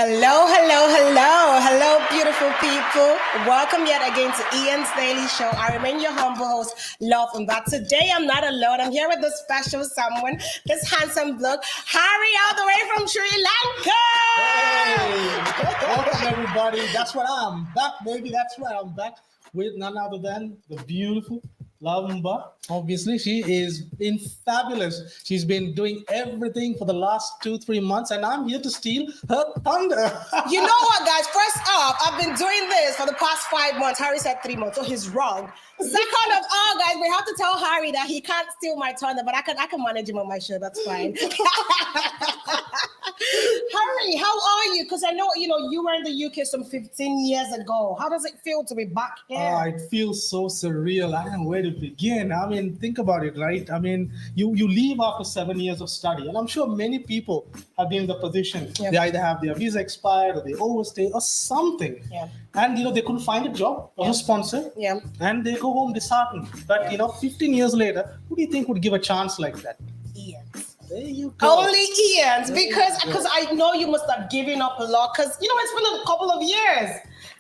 Hello, hello, hello, hello, beautiful people. Welcome yet again to Ian's Daily Show. I remain your humble host, Love, and that today I'm not alone. I'm here with this special someone, this handsome bloke, Harry, all the way from Sri Lanka. Hey, welcome everybody. That's what I'm back, baby. That's right. I'm back with none other than the beautiful Lavamba. Obviously, she is been fabulous. She's been doing everything for the last 2-3 months, and I'm here to steal her thunder. You know what, guys? First off, I've been doing this for the past 5 months. Harry said 3 months, so he's wrong. Second of all, guys, we have to tell Harry that he can't steal my thunder, but I can manage him on my show. That's fine. Harry, how are you? Because I know you were in the UK some 15 years ago. How does it feel to be back here? It feels so surreal. I don't know where to begin. I mean, think about it, right? I mean, you leave after 7 years of study, and I'm sure many people have been in the position. Yep. They either have their visa expired or they overstay or something. Yeah. And they couldn't find a job or a sponsor. Yeah. And they go home disheartened. But 15 years later, who do you think would give a chance like that? Ian's. There you go. Only Ian's, because I know you must have given up a lot, because it's been a couple of years.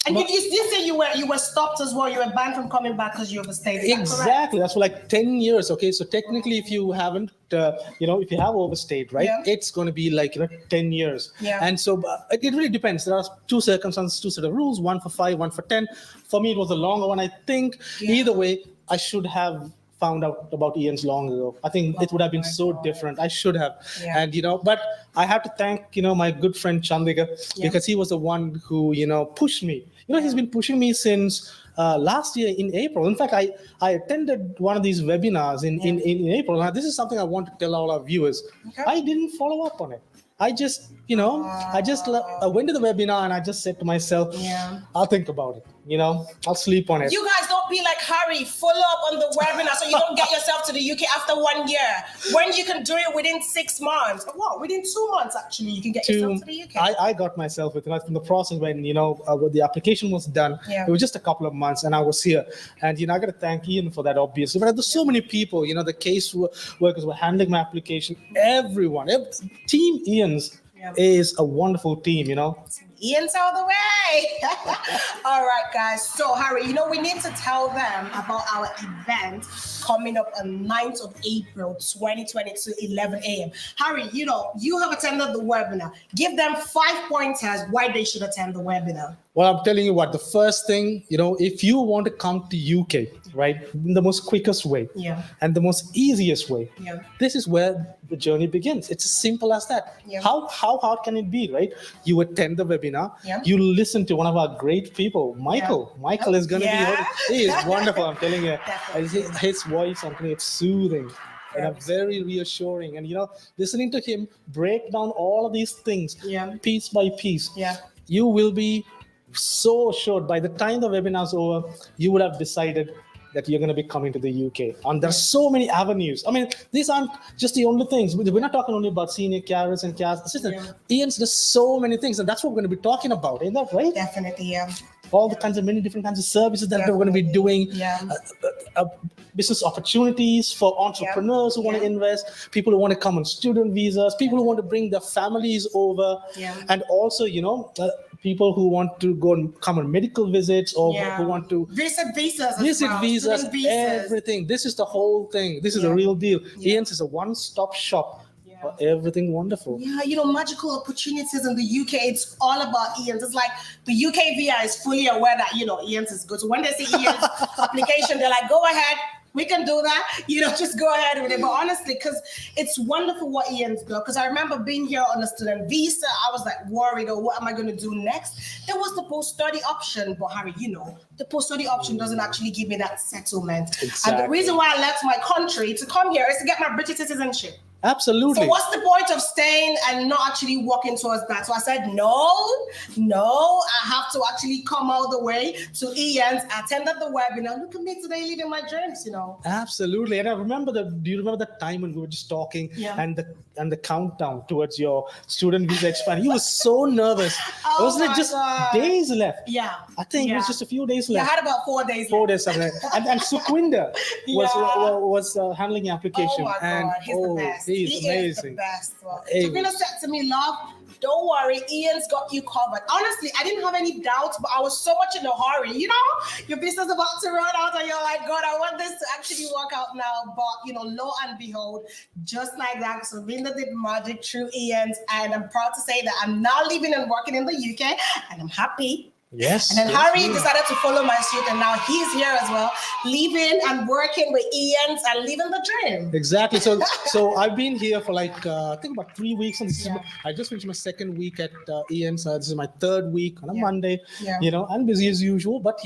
And you say you were stopped as well. You were banned from coming back because you overstayed. Exactly. That's for like 10 years. Okay. So technically, if you haven't, if you have overstayed, right, it's going to be like 10 years. Yeah. And so it really depends. There are two circumstances, two set of rules, one for 5, one for 10. For me, it was a longer one. I think either way, I should have found out about IANS long ago. I think it would have been so different. I should have. Yeah. And, but I have to thank, my good friend Chandika, because he was the one who, pushed me. He's been pushing me since last year in April. In fact, I attended one of these webinars in April. Now, this is something I want to tell all our viewers. Okay. I didn't follow up on it. I just, I went to the webinar and I just said to myself, I'll think about it. I'll sleep on it. You guys don't be like Harry, follow up on the webinar so you don't get yourself to the UK after 1 year. When you can do it within 6 months. Well, within 2 months, actually, you can get yourself to the UK. I got myself with from the process when, when the application was done. Yeah. It was just a couple of months and I was here. And, I got to thank Ian for that, obviously. But there's so many people, the case workers were handling my application. Everyone, Team Ian's is a wonderful team, Ian's all the way. All right, guys. So, Harry, we need to tell them about our event coming up on 9th of April, 2022, 11 a.m. Harry, you have attended the webinar. Give them 5 pointers why they should attend the webinar. Well, I'm telling you what, the first thing, if you want to come to UK, right, in the most quickest way and the most easiest way, this is where the journey begins. It's as simple as that. Yeah. How hard can it be, right? You attend the webinar, you listen to one of our great people, Michael. Yeah. Michael is going to be, he is wonderful, I'm telling you. His voice, I'm telling you, it's soothing. And very reassuring. And, listening to him break down all of these things piece by piece, you will be so assured by the time the webinar is over, you would have decided that you're going to be coming to the UK. And there's so many avenues. I mean, these aren't just the only things. We're not talking only about senior carers and care assistants. IANS does so many things, and that's what we're going to be talking about. Isn't that right? Definitely, yeah. All the kinds of many different kinds of services that we're going to be doing. Business opportunities for entrepreneurs who want to invest, people who want to come on student visas, people who want to bring their families over, and also, people who want to go and come on medical visits or who want to visit visas, everything. This is the whole thing. This is the real deal. IANS is a one-stop shop for everything wonderful. Magical opportunities in the UK. It's all about IANS. It's like the UK VI is fully aware that IANS is good. So when they see IANS application, they're like, go ahead. We can do that, just go ahead with it. But honestly, because it's wonderful what IANS does. Because I remember being here on a student visa, I was like worried, what am I going to do next? There was the post-study option. But Harry, the post-study option doesn't actually give me that settlement. Exactly. And the reason why I left my country to come here is to get my British citizenship. Absolutely. So what's the point of staying and not actually working towards that? So I said, no, I have to actually come all the way to IANS, attended the webinar. Look at me today living my dreams, Absolutely. And do you remember the time when we were just talking and the countdown towards your student visa expiring? You were so nervous. Wasn't it just days left? Yeah. I think it was just a few days left. I had about 4 days left. 4 days left. and Sukhwinder was handling the application. Oh my God, he's the best. He's amazing. Is the best. Sabrina said to me, love, don't worry, Ian's got you covered. Honestly, I didn't have any doubts, but I was so much in a hurry. You know, your business about to run out and you're like, God, I want this to actually work out now. But, lo and behold, just like that, so Vinda did magic through Ian's. And I'm proud to say that I'm now living and working in the UK, and I'm happy. Yes. And then Harry decided to follow my suit, and now he's here as well, living and working with Ian's and living the dream. Exactly. So I've been here for I think about 3 weeks, and I just finished my second week at Ian's. This is my third week on a Monday. I'm busy as usual, but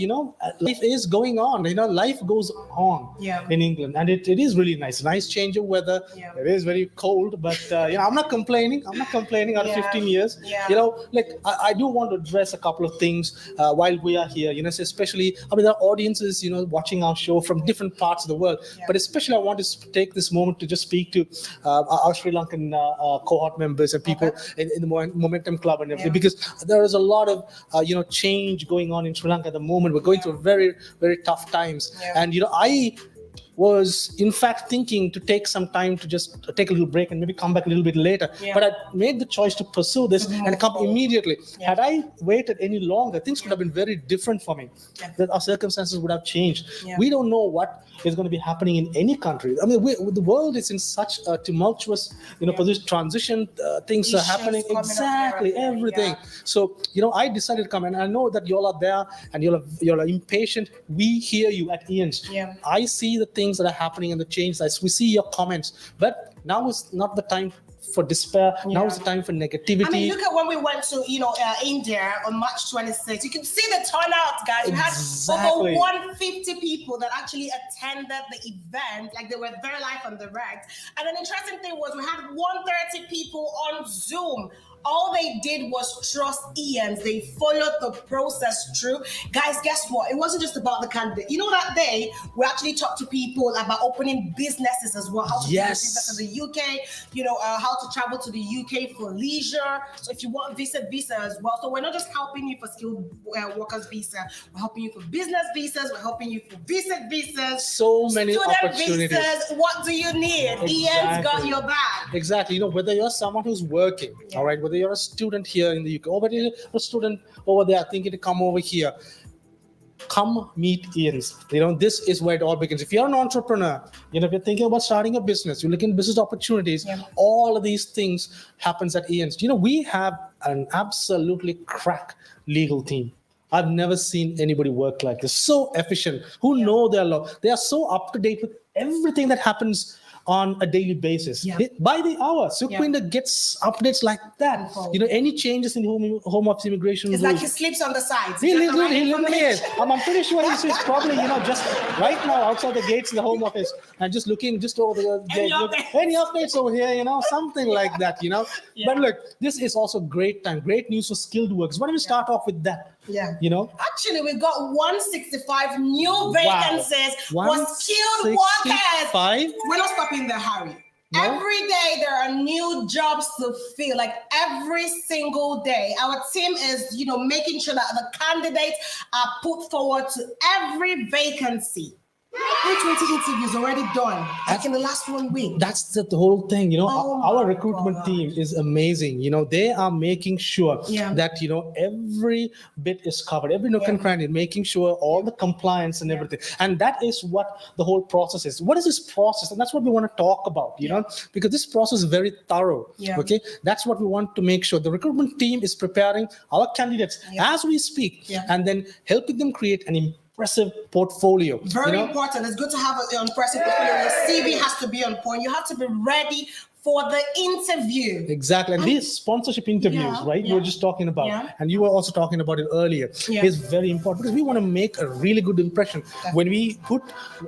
life is going on. Life goes on in England, and it is really nice change of weather. It is very cold, but I'm not complaining. Out of 15 years. I do want to address a couple of things while we are here, especially, there are audiences, watching our show from different parts of the world, but especially I want to take this moment to just speak to our Sri Lankan cohort members and people in the Momentum Club and everything, because there is a lot of, change going on in Sri Lanka at the moment. We're going through very, very tough times. And, I was in fact thinking to take some time to just take a little break and maybe come back a little bit later. But I made the choice to pursue this and come immediately. Had I waited any longer, things could have been very different for me. That our circumstances would have changed. We don't know what is going to be happening in any country. The world is in such a tumultuous, position, transition. Things are happening. Exactly, everything. So, I decided to come, and I know that you all are there and you're impatient. We hear you at IANS. I see the things that are happening and the change. We see your comments, but now is not the time for despair. Now is the time for negativity. Look at when we went to India on March 26th. You can see the turnout, guys. We had over 150 people that actually attended the event. Like, they were there live and direct. And an interesting thing was we had 130 people on Zoom. All they did was trust IANS. They followed the process through. Guys, guess what? It wasn't just about the candidate. That day, we actually talked to people about opening businesses as well. How to do business in the UK, how to travel to the UK for leisure. So if you want visa as well. So we're not just helping you for skilled workers visa. We're helping you for business visas. We're helping you for visit visas. So many student opportunities. Visas. What do you need? IANS got your back. Exactly. Whether you're someone who's working, all right, whether you're a student here in the UK, or whether you're a student over there thinking to come over here, come meet IANS. This is where it all begins. If you're an entrepreneur, if you're thinking about starting a business, you're looking at business opportunities, all of these things happens at IANS. We have an absolutely crack legal team. I've never seen anybody work like this. So efficient, who know their law. They are so up to date with everything that happens on a daily basis, by the hour. Sukhwinder gets updates like that. Any changes in home office immigration it's rules. like he sleeps on the sides. He literally is. I'm pretty sure he's probably, just right now outside the gates of the home office and just looking just over the gate. Any updates over here, something like that, But look, this is also great time, great news for skilled workers. Why don't we start off with that? Actually, we got 165 new vacancies for skilled workers. We're not stopping there, Harry. No? Every day there are new jobs to fill, like every single day. Our team is, making sure that the candidates are put forward to every vacancy. 20 interviews already done, like in the last 1 week. That's the whole thing, our recruitment team is amazing. They are making sure that, every bit is covered, every nook and cranny, making sure all the compliance and everything. And that is what the whole process is. What is this process? And that's what we want to talk about, because this process is very thorough. Okay. That's what we want to make sure. The recruitment team is preparing our candidates as we speak, and then helping them create an impressive portfolio. Very important. It's good to have an impressive portfolio. Your CV has to be on point. You have to be ready for the interview. Exactly. And these sponsorship interviews, right? You were just talking about, and you were also talking about it earlier, is very important because we want to make a really good impression when we put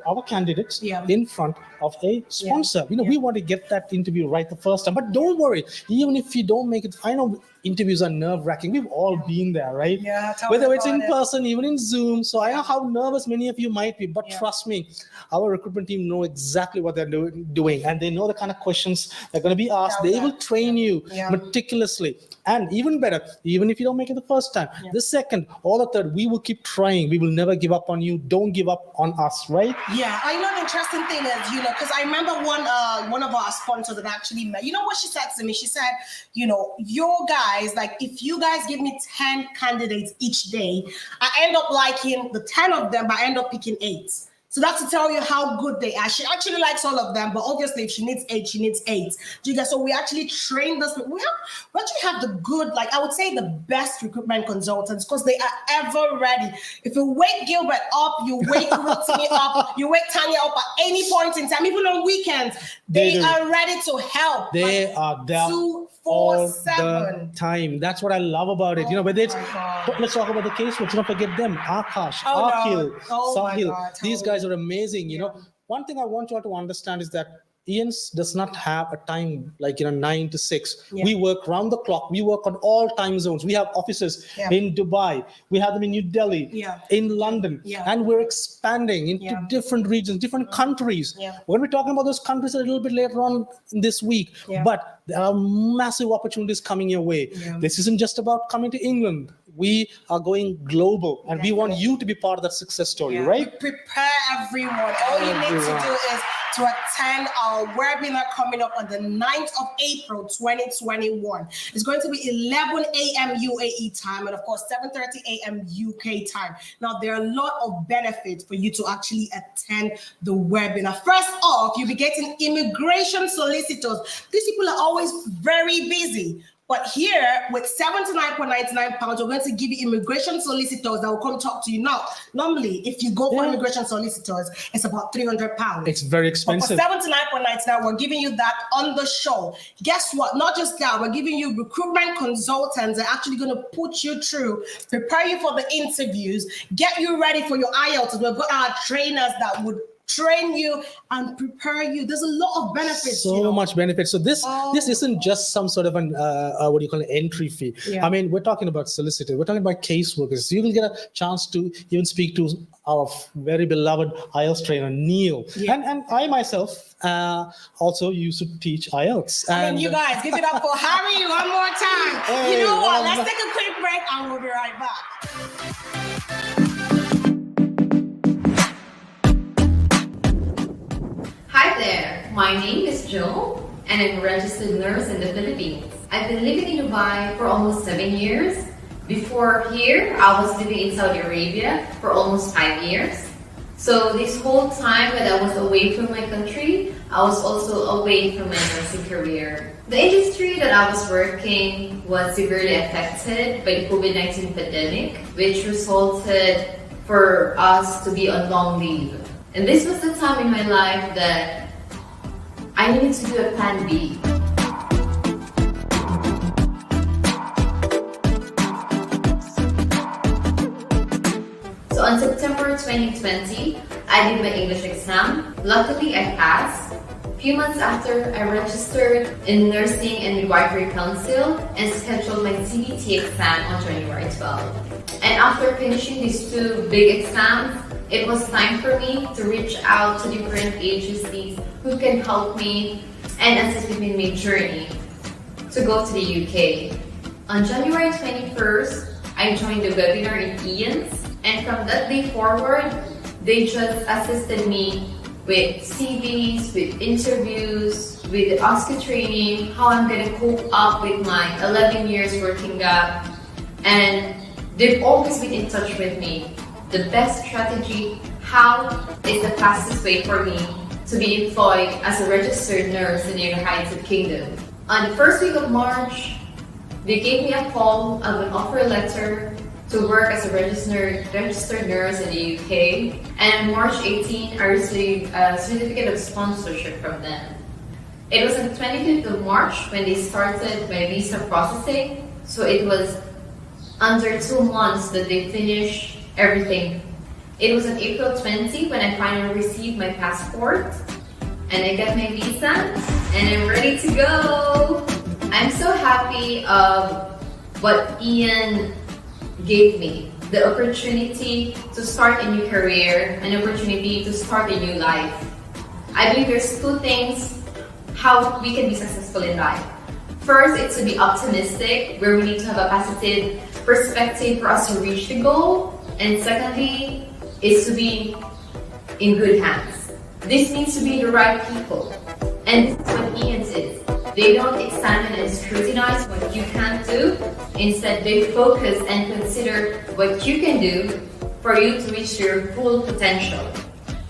our candidates in front of a sponsor. We want to get that interview right the first time. But don't worry, even if you don't make it, I know interviews are nerve-wracking. We've all been there, right? Whether it's in person, even in Zoom. So I know how nervous many of you might be, but trust me, our recruitment team know exactly what they're doing, and they know the kind of questions are going to be asked. They will train you meticulously. And even better, even if you don't make it the first time, the second or the third, we will keep trying. We will never give up on you. Don't give up on us, right? Yeah, I know the interesting thing is, because I remember one of our sponsors that actually met, what she said to me? She said, your guys, like if you guys give me 10 candidates each day, I end up liking the 10 of them, but I end up picking 8. So that's to tell you how good they are. She actually likes all of them, but obviously if she needs 8, she needs 8. Do you guys? So we actually train this. We actually have the good, like I would say the best recruitment consultants because they are ever ready. If you wake Gilbert up, you wake Rotimi up, you wake Tanya up at any point in time, even on weekends, they are ready to help. They are there all the time. That's what I love about it. Whether it's, let's talk about the case, let's not forget them. Akash, Akhil, Sahil, these guys are amazing. One thing I want you all to understand is that IANS does not have a time like 9 to 6. We work round the clock. We work on all time zones. We have offices in Dubai. We have them in New Delhi, in London, and we're expanding into different regions, different countries. We're going to be talking about those countries a little bit later on this week, but there are massive opportunities coming your way. This isn't just about coming to England. We are going global, and we want you to be part of that success story, right? We prepare everyone. All you need to do is to attend our webinar coming up on the 9th of April, 2021. It's going to be 11 a.m. UAE time and, of course, 7:30 a.m. UK time. Now, there are a lot of benefits for you to actually attend the webinar. First off, you'll be getting immigration solicitors. These people are always very busy. But here, with £79.99, we're going to give you immigration solicitors that will come talk to you. Now, normally, if you go for immigration solicitors, it's about £300. It's very expensive. But for £79.99, we're giving you that on the show. Guess what? Not just that, we're giving you recruitment consultants that are actually going to put you through, prepare you for the interviews, get you ready for your IELTS. We've got our trainers that would train you and prepare you. There's a lot of benefits. So much benefit. So this isn't just some sort of an an entry fee. I mean, we're talking about solicitors. We're talking about caseworkers. You will get a chance to even speak to our very beloved IELTS trainer, Neil. And I myself also used to teach IELTS. And you guys, give it up for Harry one more time. Hey, you know what? Let's take a quick break and we'll be right back. Hi there, my name is Jo and I'm a registered nurse in the Philippines. I've been living in Dubai for almost 7 years. Before here, I was living in Saudi Arabia for almost 5 years. So this whole time that I was away from my country, I was also away from my nursing career. The industry that I was working was severely affected by the COVID-19 pandemic, which resulted for us to be on long leave. And this was the time in my life that I needed to do a plan B. So on September 2020, I did my English exam. Luckily, I passed. A few months after, I registered in Nursing and Midwifery Council and scheduled my CBT exam on January 12. And after finishing these 2 big exams, it was time for me to reach out to different agencies who can help me and assist me in my journey to go to the UK. On January 21st, I joined the webinar in IANS, and from that day forward, they just assisted me with CVs, with interviews, with the OSCE training, how I'm gonna cope up with my 11 years working gap, and they've always been in touch with me. The best strategy, how is the fastest way for me to be employed as a registered nurse in the United Kingdom. On the first week of March, they gave me a call of an offer letter to work as a registered nurse in the UK. And on March 18, I received a certificate of sponsorship from them. It was on the 25th of March when they started my visa processing. So it was under 2 months that they finished everything. It was on April 20 when I finally received my passport and I got my visa and I'm ready to go. I'm so happy of what Ian gave me, the opportunity to start a new career, an opportunity to start a new life. I believe there's 2 things how we can be successful in life. First, it's to be optimistic, where we need to have a positive perspective for us to reach the goal. And secondly, is to be in good hands. This means to be the right people. And this is what IANS is. They don't examine and scrutinize what you can't do. Instead, they focus and consider what you can do for you to reach your full potential.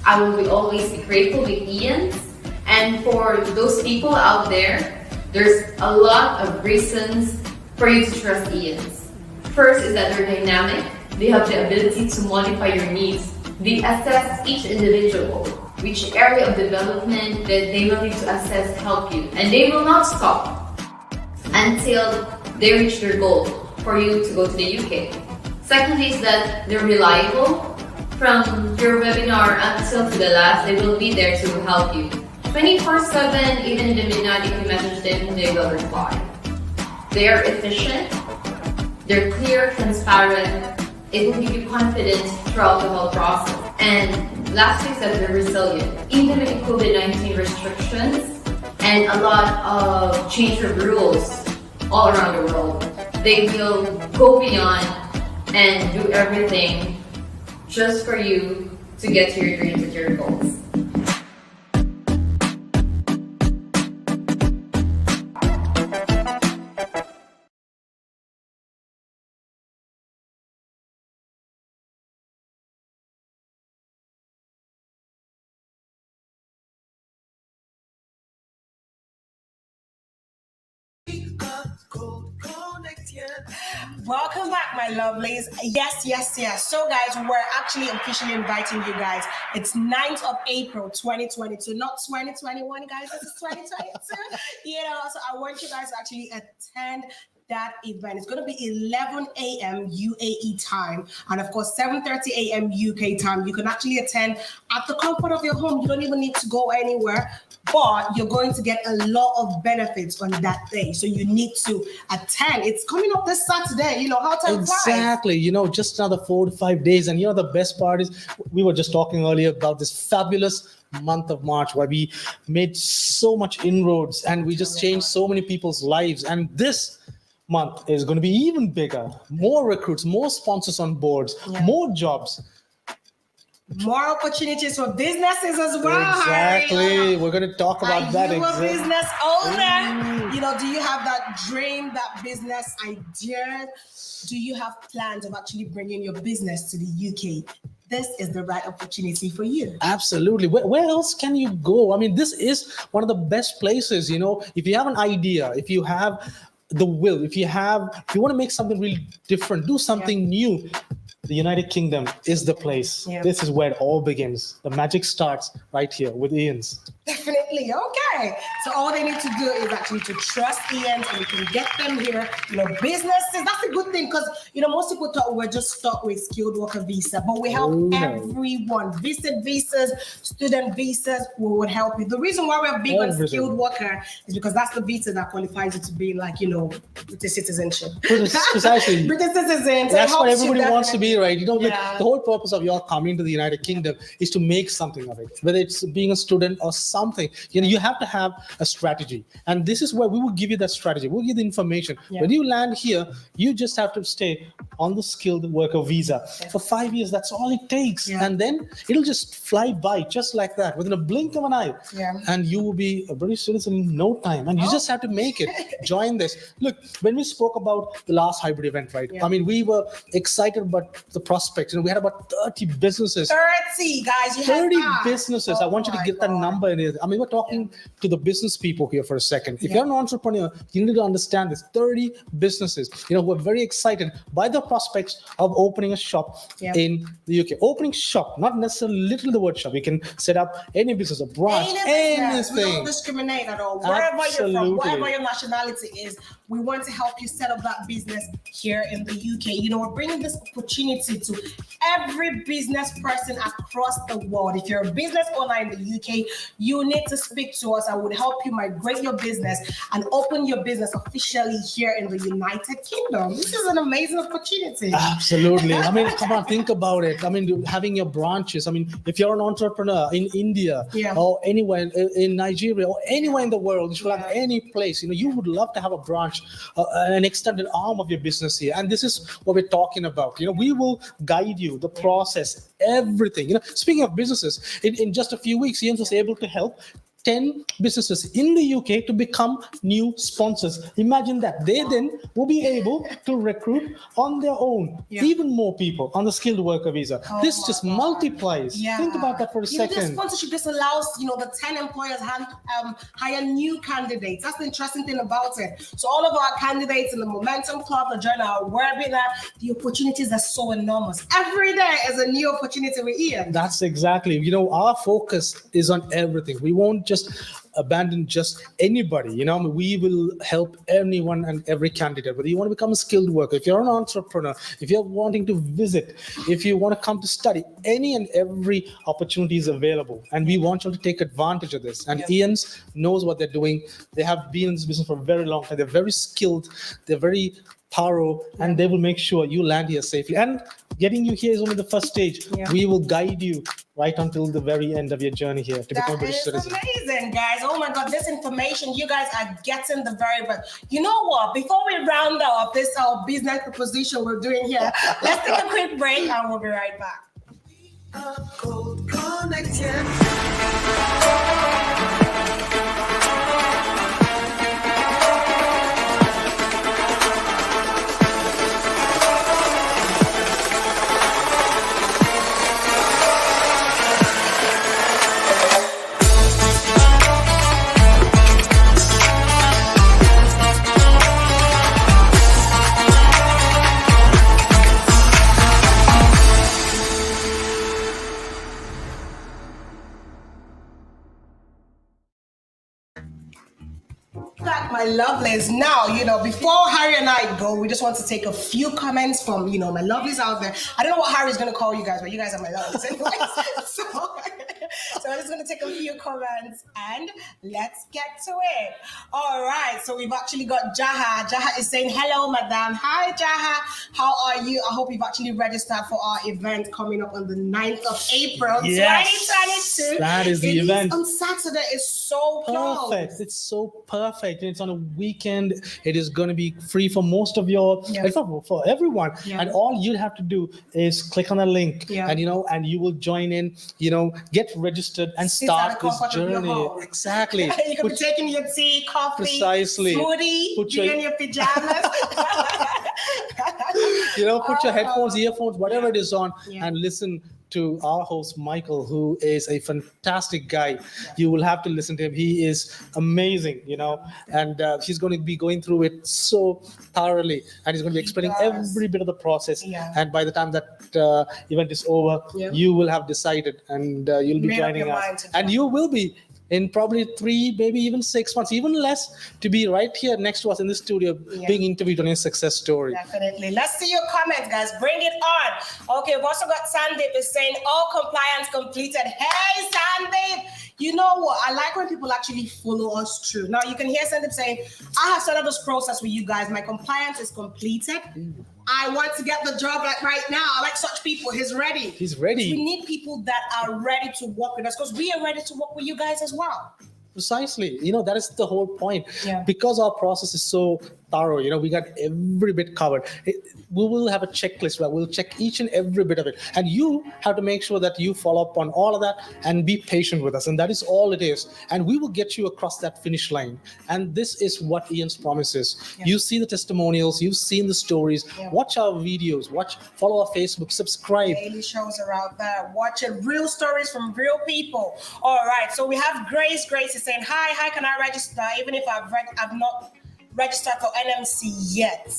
I will always be grateful with IANS. And for those people out there, there's a lot of reasons for you to trust IANS. First is that they're dynamic. They have the ability to modify your needs. They assess each individual, which area of development that they will need to assess help you. And they will not stop until they reach their goal for you to go to the UK. Secondly is that they're reliable. From your webinar until to the last, they will be there to help you. 24/7, even in the midnight, if you message them, they will reply. They are efficient, they're clear, transparent. It will give you confidence throughout the whole process. And lastly is that they're resilient. Even with the COVID-19 restrictions and a lot of change of rules all around the world, they will go beyond and do everything just for you to get to your dreams and your goals. Welcome back, my lovelies. Yes. So, guys, we're actually officially inviting you guys. It's 9th of April, 2022, not 2021, guys. This is 2022. So I want you guys to actually attend that event. It's going to be 11 a.m. UAE time, and of course 7:30 a.m. UK time. You can actually attend at the comfort of your home. You don't even need to go anywhere, but you're going to get a lot of benefits on that day. So you need to attend. It's coming up this Saturday. How time flies. Exactly. Just another 4 to 5 days. And the best part is, we were just talking earlier about this fabulous month of March where we made so much inroads and we just changed so many people's lives. And this month is going to be even bigger. More recruits, more sponsors on boards, more jobs. More opportunities for businesses as well. Exactly. Harry. We're going to talk about that. Are you a business owner? Do you have that dream, that business idea? Do you have plans of actually bringing your business to the UK? This is the right opportunity for you. Absolutely. Where else can you go? I mean, this is one of the best places. If you have an idea, if you have the will, if you want to make something really different, do something new, the United Kingdom is the place. This is where it all begins. The magic starts right here with IANS. Definitely. Okay. So all they need to do is actually to trust IANS, and we can get them here. Businesses, that's a good thing, because most people thought we're just stuck with skilled worker visa, but we help everyone. Visit visas, student visas, we would help you. The reason why we're big on skilled worker is because that's the visa that qualifies you to be British citizenship. Precisely. British citizens. That's what everybody wants to be, right? The whole purpose of your coming to the United Kingdom is to make something of it, whether it's being a student or something. You have to have a strategy, and this is where we will give you that strategy. We'll give the information. When you land here, you just have to stay on the skilled worker visa for 5 years. That's all it takes, and then it'll just fly by just like that, within a blink of an eye, and you will be a British citizen in no time. And you just have to make it. Join this. Look, when we spoke about the last hybrid event, right? I mean, we were excited about the prospects. We had about 30 businesses. 30 guys. 30 businesses. I want you to get that number in here. I mean, we're talking to the business people here for a second. If you're an entrepreneur, you need to understand this. 30 businesses. We're very excited by the prospects of opening a shop in the UK. Opening shop, not necessarily literally the word shop. You can set up any business, a branch, anything. We don't discriminate at all. Wherever you're from, whatever your nationality is, we want to help you set up that business here in the UK. We're bringing this opportunity opportunity to every business person across the world. If you're a business owner in the UK, you need to speak to us. I would help you migrate your business and open your business officially here in the United Kingdom. This is an amazing opportunity. Absolutely. I mean, come on, think about it. I mean, having your branches. I mean, if you're an entrepreneur in India or anywhere in Nigeria or anywhere in the world, if you have any place, you would love to have a branch, an extended arm of your business here. And this is what we're talking about. We will guide you, the process, everything. Speaking of businesses, in just a few weeks, IANS was able to help 10 businesses in the UK to become new sponsors. Imagine that. They then will be able to recruit on their own even more people on the skilled worker visa. This just multiplies. Think about that for a second. The sponsorship just allows, the 10 employers hire new candidates. That's the interesting thing about it. So all of our candidates in the Momentum Club, the join our webinar, the opportunities are so enormous. Every day is a new opportunity with Ian. That's exactly. Our focus is on everything. We won't just abandon just anybody. We will help anyone and every candidate. Whether you want to become a skilled worker, if you're an entrepreneur, if you're wanting to visit, if you want to come to study, any and every opportunity is available. And we want you to take advantage of this. And IANS knows what they're doing. They have been in this business for a very long time. They're very skilled. They're very thorough, and they will make sure you land here safely. And getting you here is only the first stage. We will guide you right until the very end of your journey here to become a British citizen. That is amazing, guys. Oh my God, this information, you guys are getting the very best. You know what? Before we round up this business proposition we're doing here, let's take a quick break and we'll be right back. My lovelies. Now, before Harry and I go, we just want to take a few comments from, my lovelies out there. I don't know what Harry's going to call you guys, but you guys are my lovelies anyway. So I'm just going to take a few comments and let's get to it. All right. So we've actually got Jaha. Jaha is saying, hello, madam. Hi, Jaha. How are you? I hope you've actually registered for our event coming up on the 9th of April, 2022. That is the event. On Saturday. It's so perfect. It's so perfect. It's on a weekend. It is going to be free for most of your, for everyone. And all you have to do is click on a link and, and you will join in, get registered and start this journey. Exactly. You can be taking your tea, coffee, precisely. Smoothie, be in your pajamas. Put your headphones, earphones, whatever it is on and listen to our host, Michael, who is a fantastic guy. You will have to listen to him. He is amazing, and he's going to be going through it so thoroughly, and he's going to be explaining every bit of the process. And by the time that event is over, you will have decided, and you'll be joining us. And you will be in probably 3, maybe even 6 months, even less, to be right here next to us in the studio being interviewed on a success story. Definitely. Let's see your comments, guys. Bring it on. Okay, we've also got Sandeep is saying, all compliance completed. Hey, Sandeep. You know what? I like when people actually follow us through. Now, you can hear Sandeep saying, I have started this process with you guys. My compliance is completed. I want to get the job right now. I like such people. He's ready. He's ready. We need people that are ready to work with us because we are ready to work with you guys as well. Precisely. That is the whole point. Because our process is so thorough, we got every bit covered. We will have a checklist where we'll check each and every bit of it. And you have to make sure that you follow up on all of that and be patient with us. And that is all it is. And we will get you across that finish line. And this is what IANS promises. You see the testimonials, you've seen the stories. Watch our videos, follow our Facebook, subscribe. Daily shows are out there. Watch it. Real stories from real people. All right. So we have Grace. Grace is saying, hi, can I register? Even if I've not registered for NMC yet.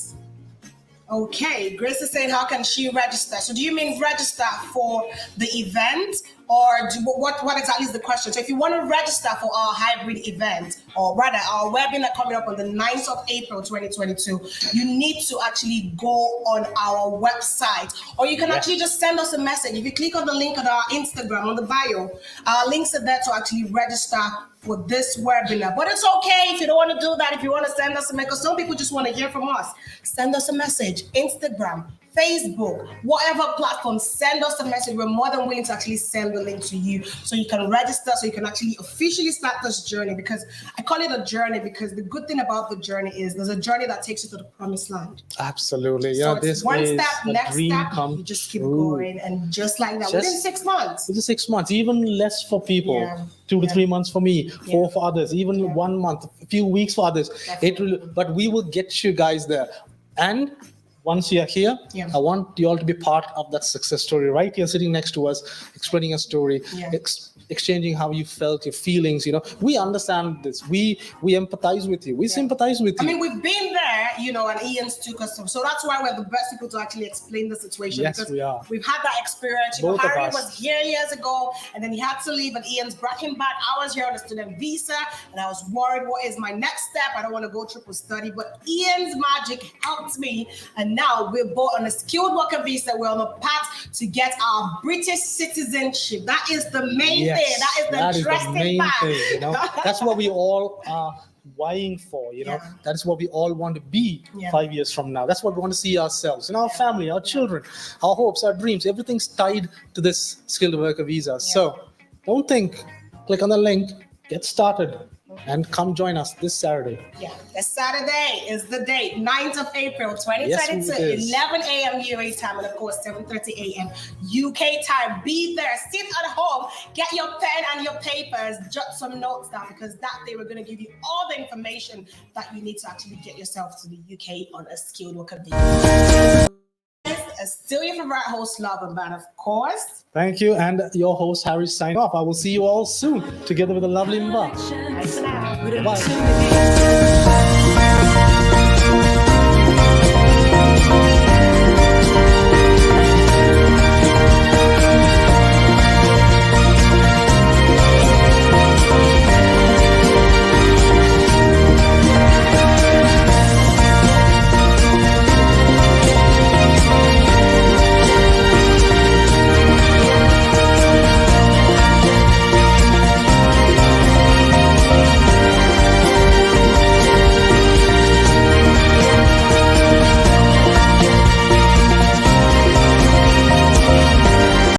Okay, Grace is saying, how can she register? So do you mean register for the event or what exactly is the question? So if you want to register for our hybrid event, or rather our webinar coming up on the 9th of April 2022, you need to actually go on our website, or you can actually just send us a message. If you click on the link on our Instagram, on the bio, our links are there to actually register for this webinar. But it's okay if you don't want to do that. If you want to send us a message, because some people just want to hear from us, send us a message. Instagram, Facebook, whatever platform, send us a message. We're more than willing to actually send the link to you so you can register, so you can actually officially start this journey. Because I call it a journey because the good thing about the journey is there's a journey that takes you to the promised land. Absolutely. So Yeah, it's one step, next step, you just keep going. And just like that, within 6 months. Within 6 months, even less for people. 2 to 3 months for me, 4 for others, even 1 month, a few weeks for others. But we will get you guys there. And once you're here, I want you all to be part of that success story right here, sitting next to us, explaining a story, exchanging how you felt, your feelings. We understand this. We empathize with you. We sympathize with you. I mean, we've been there, and IANS took us. So that's why we're the best people to actually explain the situation. Yes, because we are. We've had that experience. Harry was here years ago, and then he had to leave, and IANS brought him back. I was here on a student visa, and I was worried, what is my next step? I don't want to go triple study, but IANS magic helped me, and now we're both on a skilled worker visa. We're on a path to get our British citizenship. That is the main thing. That is the interesting part. That's what we all are vying for. That's what we all want to be 5 years from now. That's what we want to see ourselves and our family, our children, our hopes, our dreams. Everything's tied to this skilled worker visa. So don't think. Click on the link. Get started. And come join us this Saturday. This Saturday is the date, 9th of April, 2022, 11 a.m. UAE time, and of course, 7:30 a.m. UK time. Be there, sit at home, get your pen and your papers, jot some notes down, because that day we're going to give you all the information that you need to actually get yourself to the UK on a skilled worker visa. Still your favorite host, Love and Band, of course. Thank you. And your host, Harry, sign off. I will see you all soon, together with a lovely Mba. Bye for now. Bye.